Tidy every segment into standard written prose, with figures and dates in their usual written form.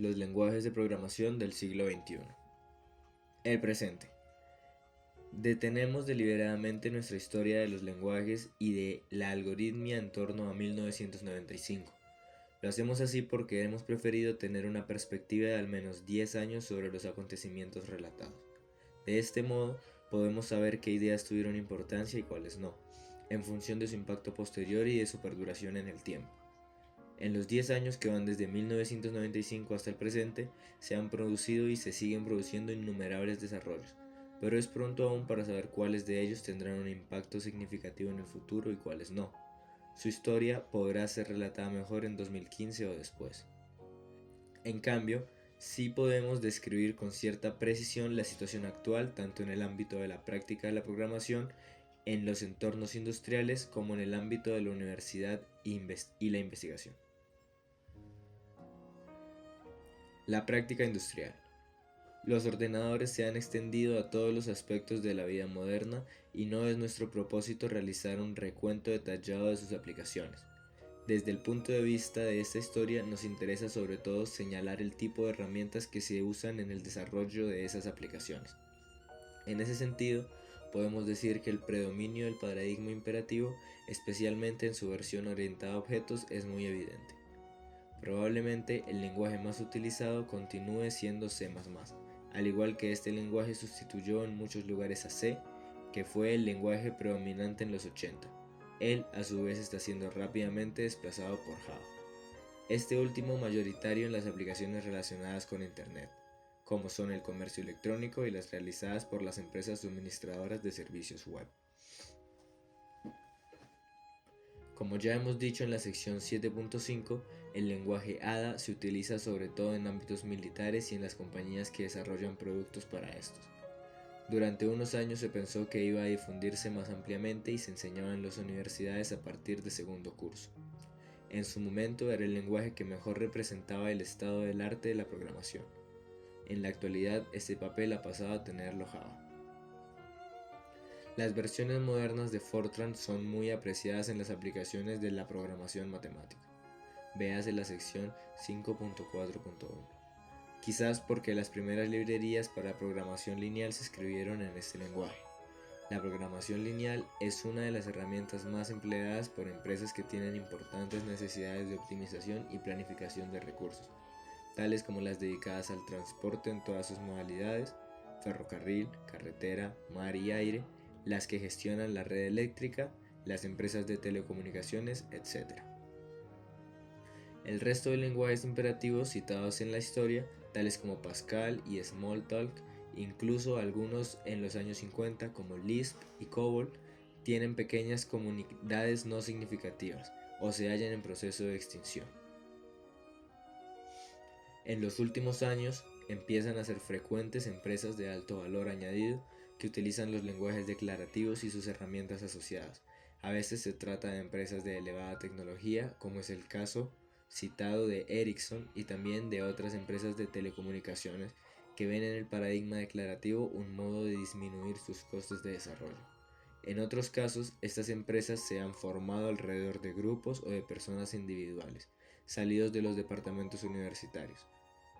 los lenguajes de programación del siglo XXI. El presente. Detenemos deliberadamente nuestra historia de los lenguajes y de la algoritmia en torno a 1995. Lo hacemos así porque hemos preferido tener una perspectiva de al menos 10 años sobre los acontecimientos relatados. De este modo, podemos saber qué ideas tuvieron importancia y cuáles no, en función de su impacto posterior y de su perduración en el tiempo. En los 10 años que van desde 1995 hasta el presente, se han producido y se siguen produciendo innumerables desarrollos, pero es pronto aún para saber cuáles de ellos tendrán un impacto significativo en el futuro y cuáles no. Su historia podrá ser relatada mejor en 2015 o después. En cambio, sí podemos describir con cierta precisión la situación actual tanto en el ámbito de la práctica de la programación, en los entornos industriales, como en el ámbito de la universidad y la investigación. La práctica industrial. Los ordenadores se han extendido a todos los aspectos de la vida moderna y no es nuestro propósito realizar un recuento detallado de sus aplicaciones. Desde el punto de vista de esta historia nos interesa sobre todo señalar el tipo de herramientas que se usan en el desarrollo de esas aplicaciones. En ese sentido, podemos decir que el predominio del paradigma imperativo, especialmente en su versión orientada a objetos, es muy evidente. Probablemente el lenguaje más utilizado continúe siendo C++, al igual que este lenguaje sustituyó en muchos lugares a C, que fue el lenguaje predominante en los 80. Él a su vez está siendo rápidamente desplazado por Java. Este último mayoritario en las aplicaciones relacionadas con Internet, como son el comercio electrónico y las realizadas por las empresas suministradoras de servicios web. Como ya hemos dicho en la sección 7.5, el lenguaje ADA se utiliza sobre todo en ámbitos militares y en las compañías que desarrollan productos para estos. Durante unos años se pensó que iba a difundirse más ampliamente y se enseñaba en las universidades a partir de segundo curso. En su momento era el lenguaje que mejor representaba el estado del arte de la programación. En la actualidad este papel ha pasado a tenerlo Java. Las versiones modernas de Fortran son muy apreciadas en las aplicaciones de la programación matemática. Véase la sección 5.4.1. Quizás porque las primeras librerías para programación lineal se escribieron en este lenguaje. La programación lineal es una de las herramientas más empleadas por empresas que tienen importantes necesidades de optimización y planificación de recursos, tales como las dedicadas al transporte en todas sus modalidades, ferrocarril, carretera, mar y aire, las que gestionan la red eléctrica, las empresas de telecomunicaciones, etc. El resto de lenguajes imperativos citados en la historia, tales como Pascal y Smalltalk, incluso algunos en los años 50 como Lisp y COBOL, tienen pequeñas comunidades no significativas o se hallan en proceso de extinción. En los últimos años empiezan a ser frecuentes empresas de alto valor añadido que utilizan los lenguajes declarativos y sus herramientas asociadas. A veces se trata de empresas de elevada tecnología, como es el caso citado de Ericsson, y también de otras empresas de telecomunicaciones que ven en el paradigma declarativo un modo de disminuir sus costes de desarrollo. En otros casos, estas empresas se han formado alrededor de grupos o de personas individuales, salidos de los departamentos universitarios.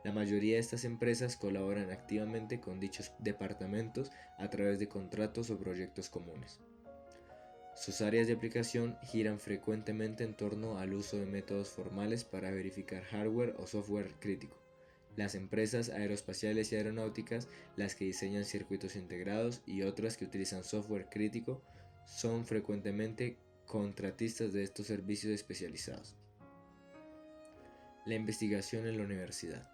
La mayoría de estas empresas colaboran activamente con dichos departamentos a través de contratos o proyectos comunes. Sus áreas de aplicación giran frecuentemente en torno al uso de métodos formales para verificar hardware o software crítico. Las empresas aeroespaciales y aeronáuticas, las que diseñan circuitos integrados y otras que utilizan software crítico, son frecuentemente contratistas de estos servicios especializados. La investigación en la universidad.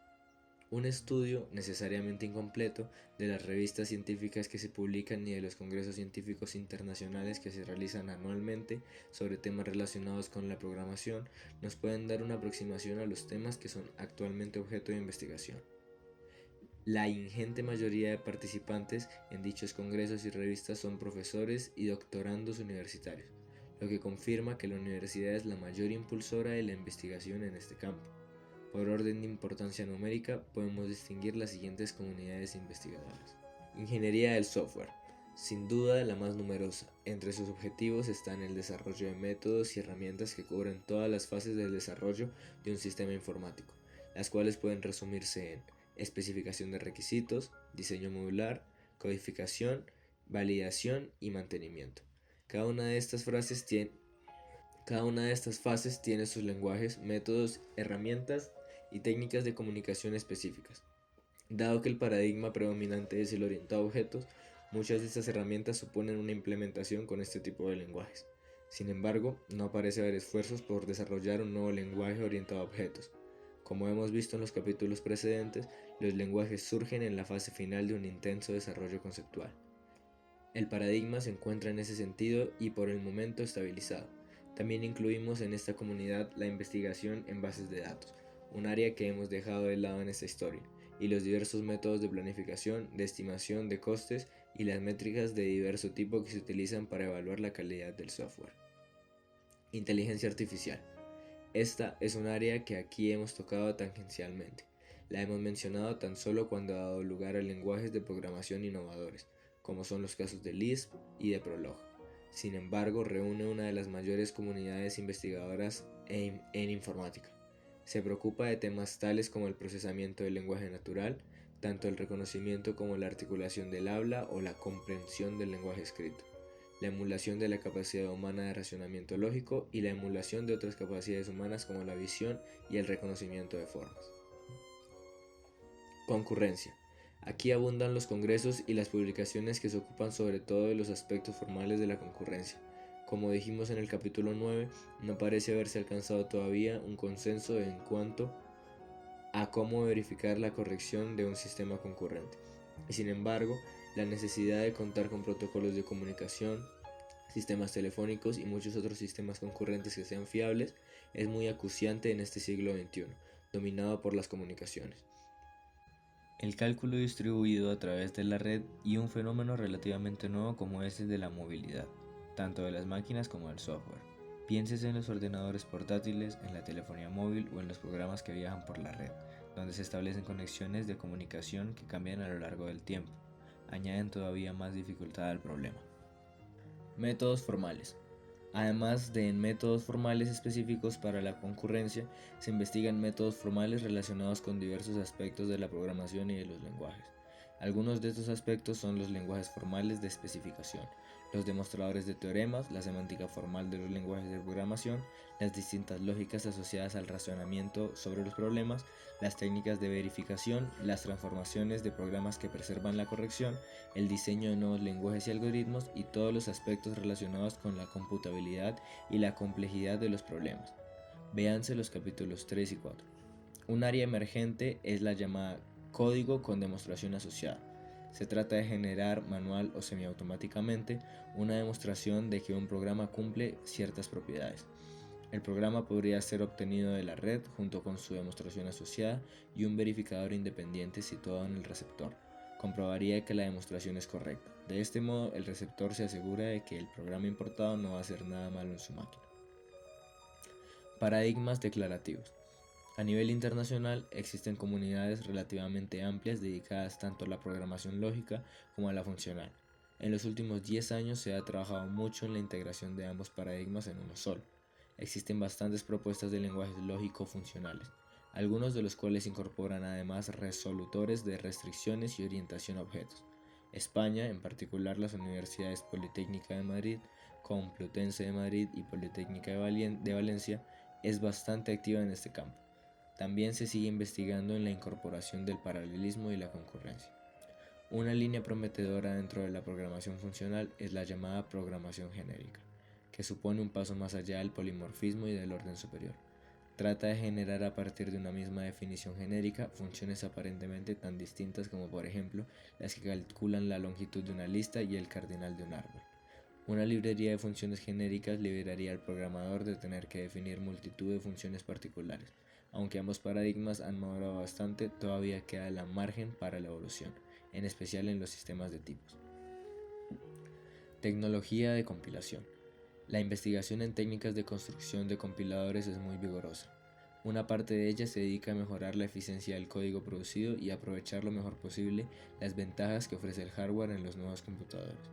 Un estudio, necesariamente incompleto, de las revistas científicas que se publican y de los congresos científicos internacionales que se realizan anualmente sobre temas relacionados con la programación nos pueden dar una aproximación a los temas que son actualmente objeto de investigación. La ingente mayoría de participantes en dichos congresos y revistas son profesores y doctorandos universitarios, lo que confirma que la universidad es la mayor impulsora de la investigación en este campo. Por orden de importancia numérica podemos distinguir las siguientes comunidades investigadoras. Ingeniería del software, sin duda la más numerosa. Entre sus objetivos están el desarrollo de métodos y herramientas que cubren todas las fases del desarrollo de un sistema informático, las cuales pueden resumirse en especificación de requisitos, diseño modular, codificación, validación y mantenimiento. Cada una de estas fases tiene sus lenguajes, métodos, herramientas y técnicas de comunicación específicas. Dado que el paradigma predominante es el orientado a objetos, muchas de estas herramientas suponen una implementación con este tipo de lenguajes. Sin embargo, no parece haber esfuerzos por desarrollar un nuevo lenguaje orientado a objetos. Como hemos visto en los capítulos precedentes, los lenguajes surgen en la fase final de un intenso desarrollo conceptual. El paradigma se encuentra en ese sentido y por el momento estabilizado. También incluimos en esta comunidad la investigación en bases de datos, un área que hemos dejado de lado en esta historia, y los diversos métodos de planificación, de estimación de costes y las métricas de diverso tipo que se utilizan para evaluar la calidad del software. Inteligencia artificial. Esta es un área que aquí hemos tocado tangencialmente. La hemos mencionado tan solo cuando ha dado lugar a lenguajes de programación innovadores, como son los casos de Lisp y de Prolog. Sin embargo, reúne una de las mayores comunidades investigadoras en informática. Se preocupa de temas tales como el procesamiento del lenguaje natural, tanto el reconocimiento como la articulación del habla o la comprensión del lenguaje escrito, la emulación de la capacidad humana de racionamiento lógico y la emulación de otras capacidades humanas como la visión y el reconocimiento de formas. Concurrencia. Aquí abundan los congresos y las publicaciones que se ocupan sobre todo de los aspectos formales de la concurrencia. Como dijimos en el capítulo 9, no parece haberse alcanzado todavía un consenso en cuanto a cómo verificar la corrección de un sistema concurrente. Y sin embargo, la necesidad de contar con protocolos de comunicación, sistemas telefónicos y muchos otros sistemas concurrentes que sean fiables es muy acuciante en este siglo XXI, dominado por las comunicaciones. El cálculo distribuido a través de la red y un fenómeno relativamente nuevo como ese de la movilidad, tanto de las máquinas como del software. Piénsese en los ordenadores portátiles, en la telefonía móvil o en los programas que viajan por la red, donde se establecen conexiones de comunicación que cambian a lo largo del tiempo. Añaden todavía más dificultad al problema. Métodos formales. Además de en métodos formales específicos para la concurrencia, se investigan métodos formales relacionados con diversos aspectos de la programación y de los lenguajes. Algunos de estos aspectos son los lenguajes formales de especificación, los demostradores de teoremas, la semántica formal de los lenguajes de programación, las distintas lógicas asociadas al razonamiento sobre los problemas, las técnicas de verificación, las transformaciones de programas que preservan la corrección, el diseño de nuevos lenguajes y algoritmos y todos los aspectos relacionados con la computabilidad y la complejidad de los problemas. Véanse los capítulos 3 y 4. Un área emergente es la llamada código con demostración asociada. Se trata de generar manual o semiautomáticamente una demostración de que un programa cumple ciertas propiedades. El programa podría ser obtenido de la red junto con su demostración asociada y un verificador independiente situado en el receptor. Comprobaría que la demostración es correcta. De este modo, el receptor se asegura de que el programa importado no va a hacer nada malo en su máquina. Paradigmas declarativos. A nivel internacional existen comunidades relativamente amplias dedicadas tanto a la programación lógica como a la funcional. En los últimos 10 años se ha trabajado mucho en la integración de ambos paradigmas en uno solo. Existen bastantes propuestas de lenguajes lógico-funcionales, algunos de los cuales incorporan además resolutores de restricciones y orientación a objetos. España, en particular las universidades Politécnica de Madrid, Complutense de Madrid y Politécnica de Valencia, es bastante activa en este campo. También se sigue investigando en la incorporación del paralelismo y la concurrencia. Una línea prometedora dentro de la programación funcional es la llamada programación genérica, que supone un paso más allá del polimorfismo y del orden superior. Trata de generar a partir de una misma definición genérica funciones aparentemente tan distintas como por ejemplo las que calculan la longitud de una lista y el cardinal de un árbol. Una librería de funciones genéricas liberaría al programador de tener que definir multitud de funciones particulares. Aunque ambos paradigmas han madurado bastante, todavía queda la margen para la evolución, en especial en los sistemas de tipos. Tecnología de compilación. La investigación en técnicas de construcción de compiladores es muy vigorosa. Una parte de ella se dedica a mejorar la eficiencia del código producido y aprovechar lo mejor posible las ventajas que ofrece el hardware en los nuevos computadores.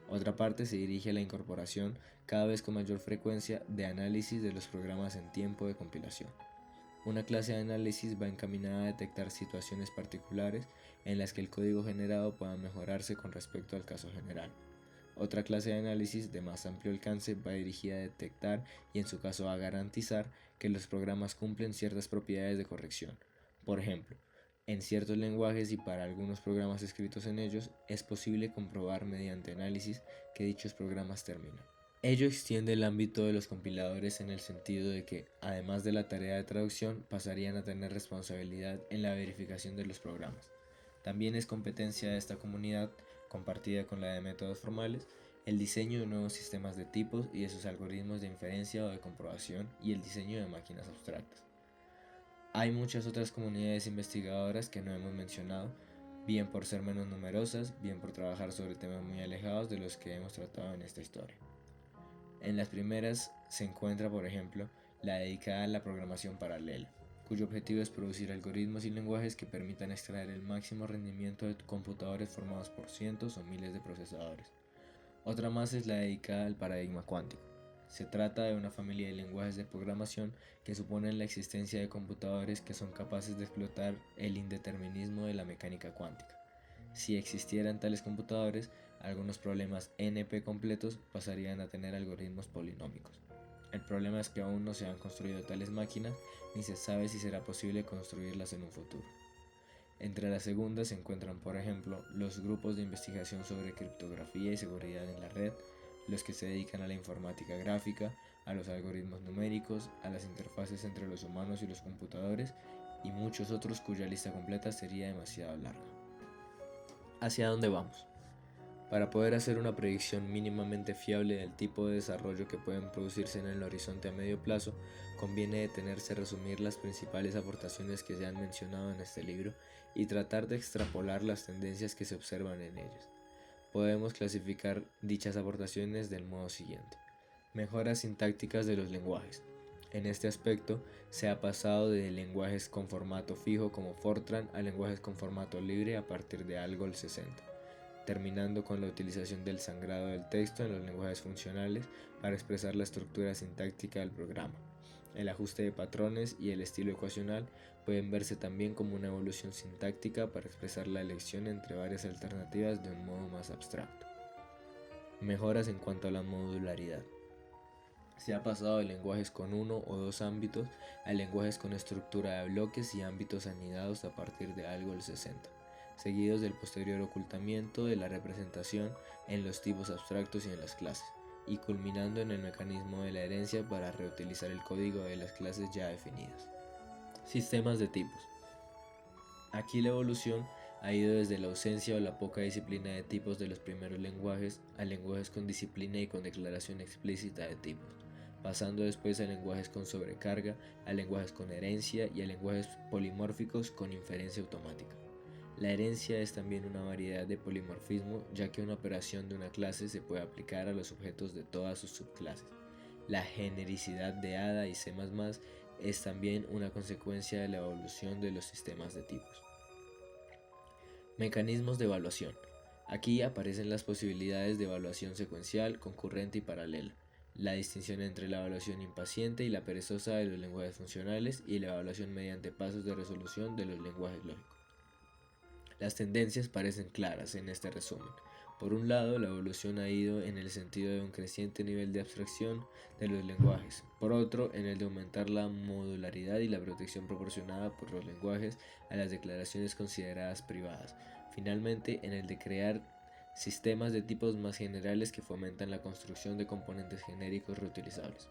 Otra parte se dirige a la incorporación, cada vez con mayor frecuencia, de análisis de los programas en tiempo de compilación. Una clase de análisis va encaminada a detectar situaciones particulares en las que el código generado pueda mejorarse con respecto al caso general. Otra clase de análisis de más amplio alcance va dirigida a detectar y en su caso a garantizar que los programas cumplen ciertas propiedades de corrección. Por ejemplo, en ciertos lenguajes y para algunos programas escritos en ellos es posible comprobar mediante análisis que dichos programas terminan. Ello extiende el ámbito de los compiladores en el sentido de que, además de la tarea de traducción, pasarían a tener responsabilidad en la verificación de los programas. También es competencia de esta comunidad, compartida con la de métodos formales, el diseño de nuevos sistemas de tipos y de sus algoritmos de inferencia o de comprobación y el diseño de máquinas abstractas. Hay muchas otras comunidades investigadoras que no hemos mencionado, bien por ser menos numerosas, bien por trabajar sobre temas muy alejados de los que hemos tratado en esta historia. En las primeras se encuentra, por ejemplo, la dedicada a la programación paralela, cuyo objetivo es producir algoritmos y lenguajes que permitan extraer el máximo rendimiento de computadores formados por cientos o miles de procesadores. Otra más es la dedicada al paradigma cuántico. Se trata de una familia de lenguajes de programación que suponen la existencia de computadores que son capaces de explotar el indeterminismo de la mecánica cuántica. Si existieran tales computadores, algunos problemas NP completos pasarían a tener algoritmos polinómicos. El problema es que aún no se han construido tales máquinas ni se sabe si será posible construirlas en un futuro. Entre las segundas se encuentran, por ejemplo, los grupos de investigación sobre criptografía y seguridad en la red, los que se dedican a la informática gráfica, a los algoritmos numéricos, a las interfaces entre los humanos y los computadores, y muchos otros cuya lista completa sería demasiado larga. ¿Hacia dónde vamos? Para poder hacer una predicción mínimamente fiable del tipo de desarrollo que pueden producirse en el horizonte a medio plazo, conviene detenerse a resumir las principales aportaciones que se han mencionado en este libro y tratar de extrapolar las tendencias que se observan en ellas. Podemos clasificar dichas aportaciones del modo siguiente. Mejoras sintácticas de los lenguajes. En este aspecto, se ha pasado de lenguajes con formato fijo como Fortran a lenguajes con formato libre a partir de ALGOL 60, terminando con la utilización del sangrado del texto en los lenguajes funcionales para expresar la estructura sintáctica del programa. El ajuste de patrones y el estilo ecuacional pueden verse también como una evolución sintáctica para expresar la elección entre varias alternativas de un modo más abstracto. Mejoras en cuanto a la modularidad. Se ha pasado de lenguajes con uno o dos ámbitos a lenguajes con estructura de bloques y ámbitos anidados a partir de ALGOL 60, seguidos del posterior ocultamiento de la representación en los tipos abstractos y en las clases, y culminando en el mecanismo de la herencia para reutilizar el código de las clases ya definidas. Sistemas de tipos. Aquí la evolución ha ido desde la ausencia o la poca disciplina de tipos de los primeros lenguajes a lenguajes con disciplina y con declaración explícita de tipos, pasando después a lenguajes con sobrecarga, a lenguajes con herencia y a lenguajes polimórficos con inferencia automática. La herencia es también una variedad de polimorfismo, ya que una operación de una clase se puede aplicar a los objetos de todas sus subclases. La genericidad de Ada y C++ es también una consecuencia de la evolución de los sistemas de tipos. Mecanismos de evaluación. Aquí aparecen las posibilidades de evaluación secuencial, concurrente y paralela, la distinción entre la evaluación impaciente y la perezosa de los lenguajes funcionales y la evaluación mediante pasos de resolución de los lenguajes lógicos. Las tendencias parecen claras en este resumen. Por un lado, la evolución ha ido en el sentido de un creciente nivel de abstracción de los lenguajes, por otro, en el de aumentar la modularidad y la protección proporcionada por los lenguajes a las declaraciones consideradas privadas, finalmente en el de crear sistemas de tipos más generales que fomentan la construcción de componentes genéricos reutilizables.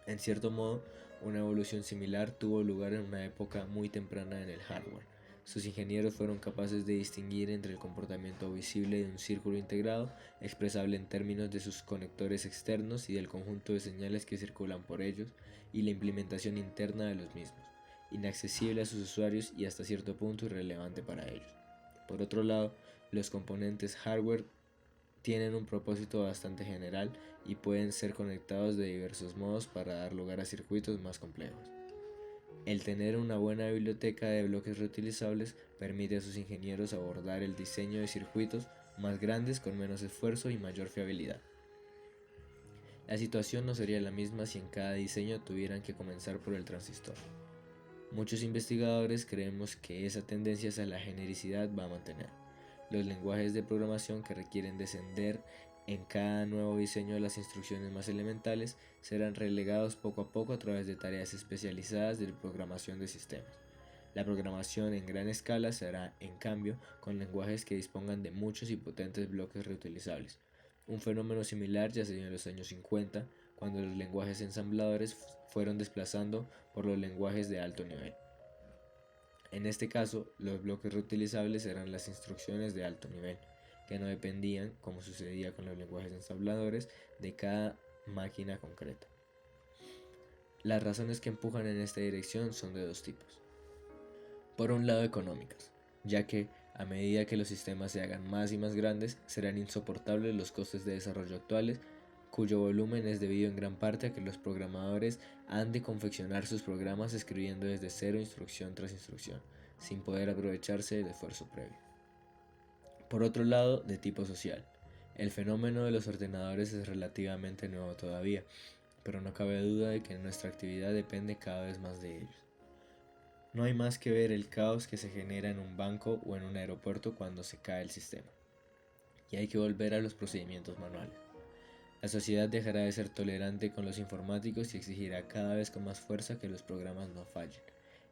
En cierto modo, una evolución similar tuvo lugar en una época muy temprana en el hardware. Sus ingenieros fueron capaces de distinguir entre el comportamiento visible de un círculo integrado, expresable en términos de sus conectores externos y del conjunto de señales que circulan por ellos, y la implementación interna de los mismos, inaccesible a sus usuarios y hasta cierto punto irrelevante para ellos. Por otro lado, los componentes hardware tienen un propósito bastante general y pueden ser conectados de diversos modos para dar lugar a circuitos más complejos. El tener una buena biblioteca de bloques reutilizables permite a sus ingenieros abordar el diseño de circuitos más grandes con menos esfuerzo y mayor fiabilidad. La situación no sería la misma si en cada diseño tuvieran que comenzar por el transistor. Muchos investigadores creemos que esa tendencia hacia la genericidad va a mantener. Los lenguajes de programación que requieren descender en cada nuevo diseño de las instrucciones más elementales serán relegados poco a poco a través de tareas especializadas de programación de sistemas. La programación en gran escala se hará, en cambio, con lenguajes que dispongan de muchos y potentes bloques reutilizables. Un fenómeno similar ya se dio en los años 50, cuando los lenguajes ensambladores fueron desplazando por los lenguajes de alto nivel. En este caso, los bloques reutilizables eran las instrucciones de alto nivel, que no dependían, como sucedía con los lenguajes ensambladores, de cada máquina concreta. Las razones que empujan en esta dirección son de dos tipos. Por un lado, económicas, ya que a medida que los sistemas se hagan más y más grandes, serán insoportables los costes de desarrollo actuales, cuyo volumen es debido en gran parte a que los programadores han de confeccionar sus programas escribiendo desde cero instrucción tras instrucción, sin poder aprovecharse del esfuerzo previo. Por otro lado, de tipo social. El fenómeno de los ordenadores es relativamente nuevo todavía, pero no cabe duda de que nuestra actividad depende cada vez más de ellos. No hay más que ver el caos que se genera en un banco o en un aeropuerto cuando se cae el sistema, y hay que volver a los procedimientos manuales. La sociedad dejará de ser tolerante con los informáticos y exigirá cada vez con más fuerza que los programas no fallen.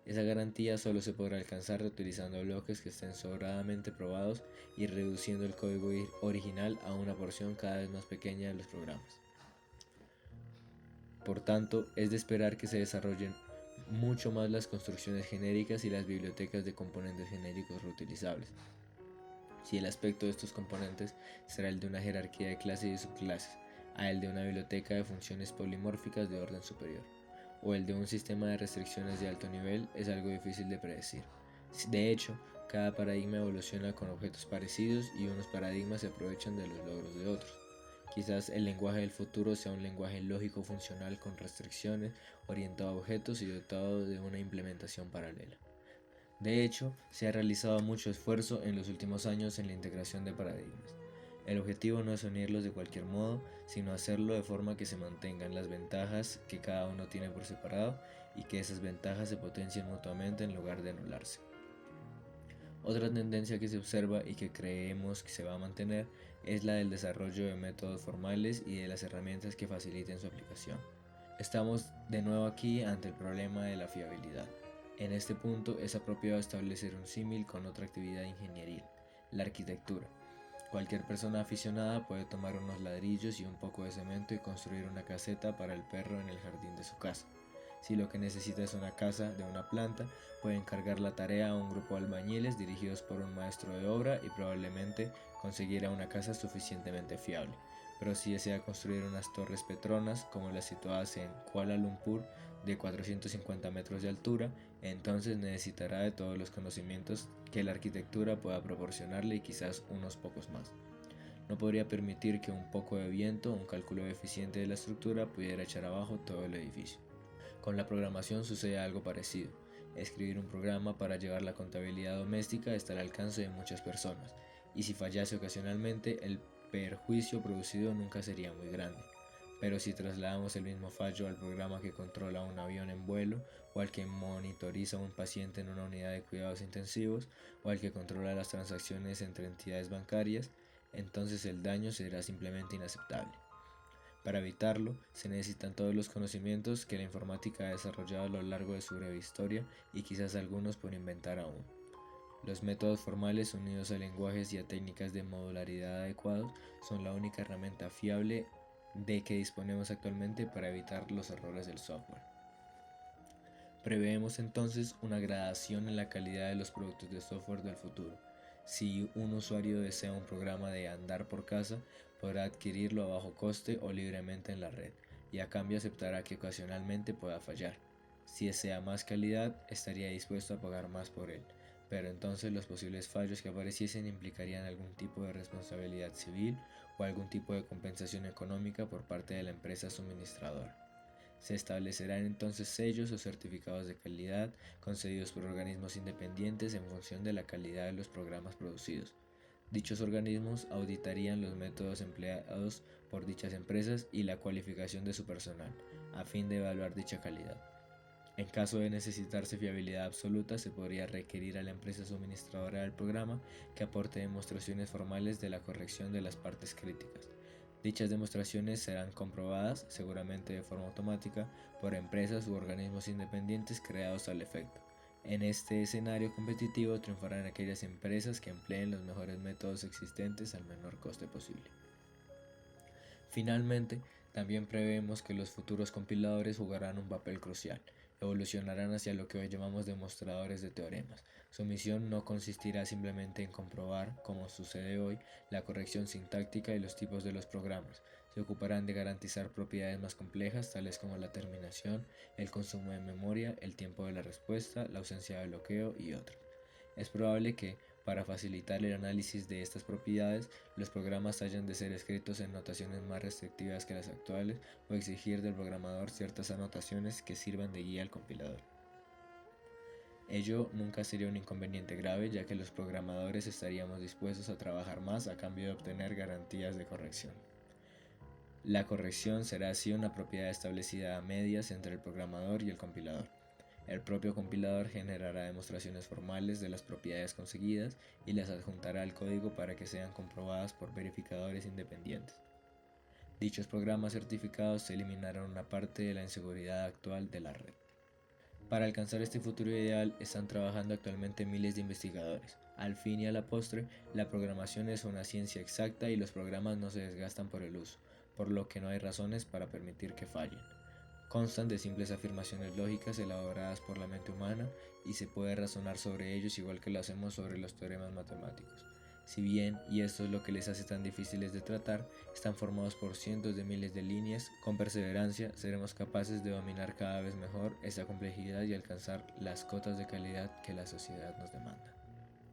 Esa garantía solo se podrá alcanzar reutilizando bloques que estén sobradamente probados y reduciendo el código original a una porción cada vez más pequeña de los programas. Por tanto, es de esperar que se desarrollen mucho más las construcciones genéricas y las bibliotecas de componentes genéricos reutilizables. Si el aspecto de estos componentes será el de una jerarquía de clases y subclases, a el de una biblioteca de funciones polimórficas de orden superior, o el de un sistema de restricciones de alto nivel, es algo difícil de predecir. De hecho, cada paradigma evoluciona con objetos parecidos y unos paradigmas se aprovechan de los logros de otros. Quizás el lenguaje del futuro sea un lenguaje lógico funcional con restricciones, orientado a objetos y dotado de una implementación paralela. De hecho, se ha realizado mucho esfuerzo en los últimos años en la integración de paradigmas. El objetivo no es unirlos de cualquier modo, sino hacerlo de forma que se mantengan las ventajas que cada uno tiene por separado y que esas ventajas se potencien mutuamente en lugar de anularse. Otra tendencia que se observa y que creemos que se va a mantener es la del desarrollo de métodos formales y de las herramientas que faciliten su aplicación. Estamos de nuevo aquí ante el problema de la fiabilidad. En este punto es apropiado establecer un símil con otra actividad ingenieril, la arquitectura. Cualquier persona aficionada puede tomar unos ladrillos y un poco de cemento y construir una caseta para el perro en el jardín de su casa. Si lo que necesita es una casa de una planta, puede encargar la tarea a un grupo de albañiles dirigidos por un maestro de obra y probablemente conseguirá una casa suficientemente fiable. Pero si desea construir unas torres petronas como las situadas en Kuala Lumpur de 450 metros de altura, entonces necesitará de todos los conocimientos que la arquitectura pueda proporcionarle y quizás unos pocos más. No podría permitir que un poco de viento o un cálculo eficiente de la estructura pudiera echar abajo todo el edificio. Con la programación sucede algo parecido. Escribir un programa para llevar la contabilidad doméstica está al alcance de muchas personas, y si fallase ocasionalmente, el perjuicio producido nunca sería muy grande. Pero si trasladamos el mismo fallo al programa que controla un avión en vuelo, o al que monitoriza a un paciente en una unidad de cuidados intensivos, o al que controla las transacciones entre entidades bancarias, entonces el daño será simplemente inaceptable. Para evitarlo, se necesitan todos los conocimientos que la informática ha desarrollado a lo largo de su breve historia y quizás algunos por inventar aún. Los métodos formales unidos a lenguajes y a técnicas de modularidad adecuados son la única herramienta fiable de que disponemos actualmente para evitar los errores del software. Preveemos entonces una gradación en la calidad de los productos de software del futuro. Si un usuario desea un programa de andar por casa, podrá adquirirlo a bajo coste o libremente en la red, y a cambio aceptará que ocasionalmente pueda fallar. Si desea más calidad, estaría dispuesto a pagar más por él, pero entonces los posibles fallos que apareciesen implicarían algún tipo de responsabilidad civil o algún tipo de compensación económica por parte de la empresa suministradora. Se establecerán entonces sellos o certificados de calidad concedidos por organismos independientes en función de la calidad de los programas producidos. Dichos organismos auditarían los métodos empleados por dichas empresas y la cualificación de su personal, a fin de evaluar dicha calidad. En caso de necesitarse fiabilidad absoluta, se podría requerir a la empresa suministradora del programa que aporte demostraciones formales de la corrección de las partes críticas. Dichas demostraciones serán comprobadas, seguramente de forma automática, por empresas u organismos independientes creados al efecto. En este escenario competitivo triunfarán aquellas empresas que empleen los mejores métodos existentes al menor coste posible. Finalmente, también prevemos que los futuros compiladores jugarán un papel crucial. Evolucionarán hacia lo que hoy llamamos demostradores de teoremas. Su misión no consistirá simplemente en comprobar, como sucede hoy, la corrección sintáctica y los tipos de los programas. Se ocuparán de garantizar propiedades más complejas, tales como la terminación, el consumo de memoria, el tiempo de la respuesta, la ausencia de bloqueo y otros. Es probable que, para facilitar el análisis de estas propiedades, los programas hayan de ser escritos en notaciones más restrictivas que las actuales o exigir del programador ciertas anotaciones que sirvan de guía al compilador. Ello nunca sería un inconveniente grave, ya que los programadores estaríamos dispuestos a trabajar más a cambio de obtener garantías de corrección. La corrección será así una propiedad establecida a medias entre el programador y el compilador. El propio compilador generará demostraciones formales de las propiedades conseguidas y las adjuntará al código para que sean comprobadas por verificadores independientes. Dichos programas certificados eliminarán una parte de la inseguridad actual de la red. Para alcanzar este futuro ideal están trabajando actualmente miles de investigadores. Al fin y a la postre, la programación es una ciencia exacta y los programas no se desgastan por el uso, por lo que no hay razones para permitir que fallen. Constan de simples afirmaciones lógicas elaboradas por la mente humana y se puede razonar sobre ellos igual que lo hacemos sobre los teoremas matemáticos. Si bien, y esto es lo que les hace tan difíciles de tratar, están formados por cientos de miles de líneas, con perseverancia seremos capaces de dominar cada vez mejor esta complejidad y alcanzar las cotas de calidad que la sociedad nos demanda.